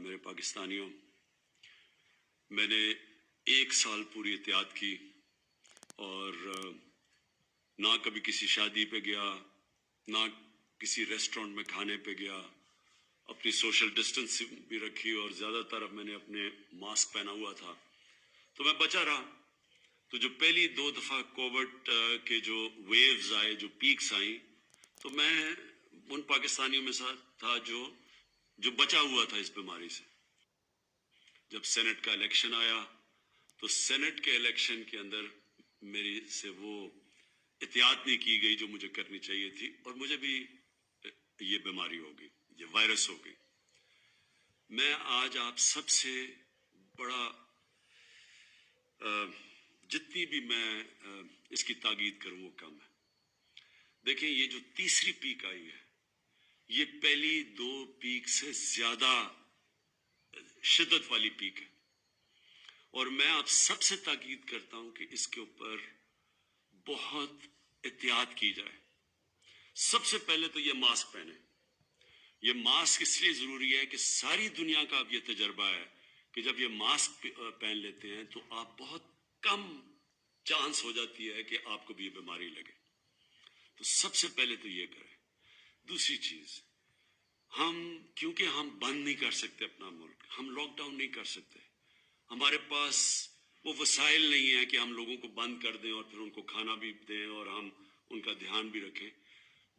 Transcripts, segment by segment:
میرے پاکستانیوں، میں نے 1 سال پوری احتیاط کی اور نہ کبھی کسی شادی پہ گیا، نہ کسی ریسٹورنٹ میں کھانے پہ گیا، اپنی سوشل ڈسٹنس بھی رکھی اور زیادہ تر میں نے اپنے ماسک پہنا ہوا تھا، تو میں بچا رہا۔ تو جو پہلی 2 دفعہ کووڈ کے جو ویوز آئے، جو پیکس آئیں، تو میں ان پاکستانیوں میں تھا جو بچا ہوا تھا اس بیماری سے۔ جب سینٹ کا الیکشن آیا تو سینٹ کے الیکشن کے اندر میری سے وہ احتیاط نہیں کی گئی جو مجھے کرنی چاہیے تھی، اور مجھے بھی یہ بیماری ہو گئی، یہ وائرس ہو گئی۔ میں آج آپ سب سے بڑا جتنی بھی میں اس کی تاکید کروں وہ کم ہے۔ دیکھیں، یہ جو تیسری پیک آئی ہے، یہ پہلی 2 پیک سے زیادہ شدت والی پیک ہے، اور میں آپ سب سے تاکید کرتا ہوں کہ اس کے اوپر بہت احتیاط کی جائے۔ سب سے پہلے تو یہ ماسک پہنے۔ یہ ماسک اس لیے ضروری ہے کہ ساری دنیا کا اب یہ تجربہ ہے کہ جب یہ ماسک پہن لیتے ہیں تو آپ بہت کم چانس ہو جاتی ہے کہ آپ کو بھی یہ بیماری لگے۔ تو سب سے پہلے تو یہ کریں۔ دوسری چیز، کیونکہ ہم بند نہیں کر سکتے اپنا ملک، ہم لاک ڈاؤن نہیں کر سکتے، ہمارے پاس وہ وسائل نہیں ہیں کہ ہم لوگوں کو بند کر دیں اور پھر ان کو کھانا بھی دیں اور ہم ان کا دھیان بھی رکھیں،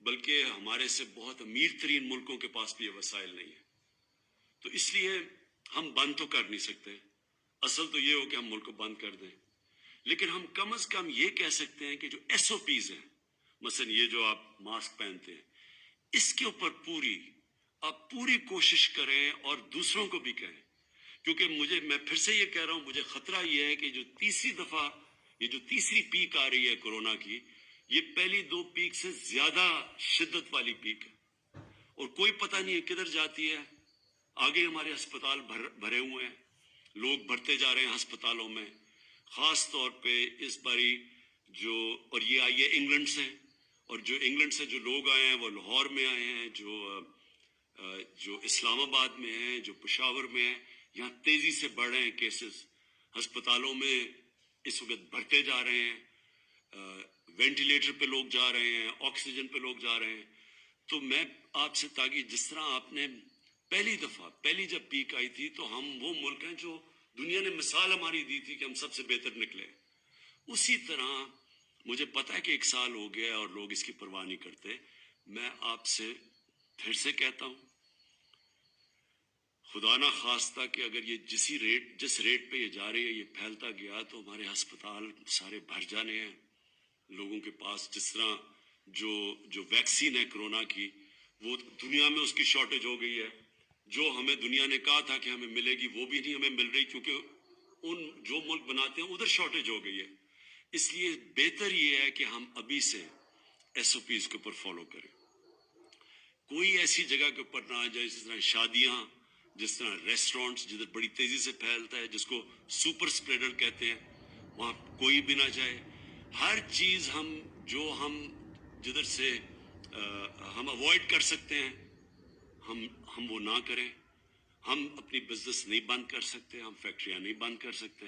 بلکہ ہمارے سے بہت امیر ترین ملکوں کے پاس بھی یہ وسائل نہیں ہیں۔ تو اس لیے ہم بند تو کر نہیں سکتے، اصل تو یہ ہو کہ ہم ملک کو بند کر دیں، لیکن ہم کم از کم یہ کہہ سکتے ہیں کہ جو SOPs ہیں، مثلا یہ جو آپ ماسک پہنتے ہیں، اس کے اوپر آپ پوری کوشش کریں اور دوسروں کو بھی کہیں، کیونکہ میں پھر سے یہ کہہ رہا ہوں، مجھے خطرہ یہ ہے کہ جو تیسری پیک آ رہی ہے کورونا کی، یہ پہلی 2 پیک سے زیادہ شدت والی پیک ہے، اور کوئی پتہ نہیں ہے کدھر جاتی ہے۔ آگے ہمارے ہسپتال بھرے ہوئے ہیں، لوگ بڑھتے جا رہے ہیں ہسپتالوں میں، خاص طور پہ اس باری اور یہ آئی ہے انگلینڈ سے، اور جو انگلینڈ سے جو لوگ آئے ہیں وہ لاہور میں آئے ہیں، جو اسلام آباد میں ہیں، جو پشاور میں ہیں، یہاں تیزی سے بڑھ رہے ہیں کیسز، ہسپتالوں میں اس وقت بڑھتے جا رہے ہیں، وینٹیلیٹر پہ لوگ جا رہے ہیں، آکسیجن پہ لوگ جا رہے ہیں۔ تو میں آپ سے تاکہ جس طرح آپ نے پہلی جب پیک آئی تھی تو ہم وہ ملک ہیں جو دنیا نے مثال ہماری دی تھی کہ ہم سب سے بہتر نکلے، اسی طرح مجھے پتا ہے کہ 1 سال ہو گیا اور لوگ اس کی پرواہ نہیں کرتے۔ میں آپ سے پھر سے کہتا ہوں، خدا نہ خواستہ کہ اگر یہ جس ریٹ پہ یہ جا رہی ہے، یہ پھیلتا گیا تو ہمارے ہسپتال سارے بھر جانے ہیں لوگوں کے پاس۔ جس طرح جو ویکسین ہے کرونا کی، وہ دنیا میں اس کی شارٹیج ہو گئی ہے، جو ہمیں دنیا نے کہا تھا کہ ہمیں ملے گی وہ بھی نہیں ہمیں مل رہی، کیونکہ جو ملک بناتے ہیں ادھر شارٹیج ہو گئی ہے۔ اس لیے بہتر یہ ہے کہ ہم ابھی سے SOPs کے اوپر فالو کریں، کوئی ایسی جگہ کے اوپر نہ آ جائے جس طرح شادیاں، جس طرح ریسٹورنٹس جدھر بڑی تیزی سے پھیلتا ہے، جس کو سپر اسپریڈر کہتے ہیں، وہاں کوئی بھی نہ جائے۔ ہر چیز ہم جدھر سے ہم اوائڈ کر سکتے ہیں ہم وہ نہ کریں۔ ہم اپنی بزنس نہیں بند کر سکتے، ہم فیکٹریاں نہیں بند کر سکتے،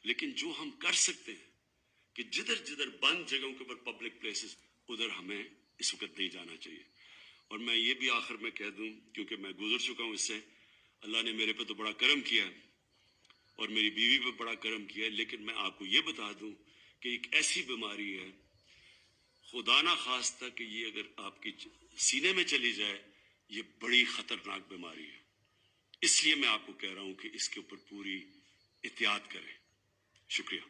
لیکن جو ہم کر سکتے ہیں کہ جدھر بند جگہوں کے اوپر پبلک پلیسز، ادھر ہمیں اس وقت نہیں جانا چاہیے۔ اور میں یہ بھی آخر میں کہہ دوں، کیونکہ میں گزر چکا ہوں اس سے، اللہ نے میرے پہ تو بڑا کرم کیا ہے اور میری بیوی پہ بڑا کرم کیا ہے، لیکن میں آپ کو یہ بتا دوں کہ ایک ایسی بیماری ہے، خدا نہ خواستہ کہ یہ اگر آپ کی سینے میں چلی جائے، یہ بڑی خطرناک بیماری ہے۔ اس لیے میں آپ کو کہہ رہا ہوں کہ اس کے اوپر پوری احتیاط کریں۔ شکریہ۔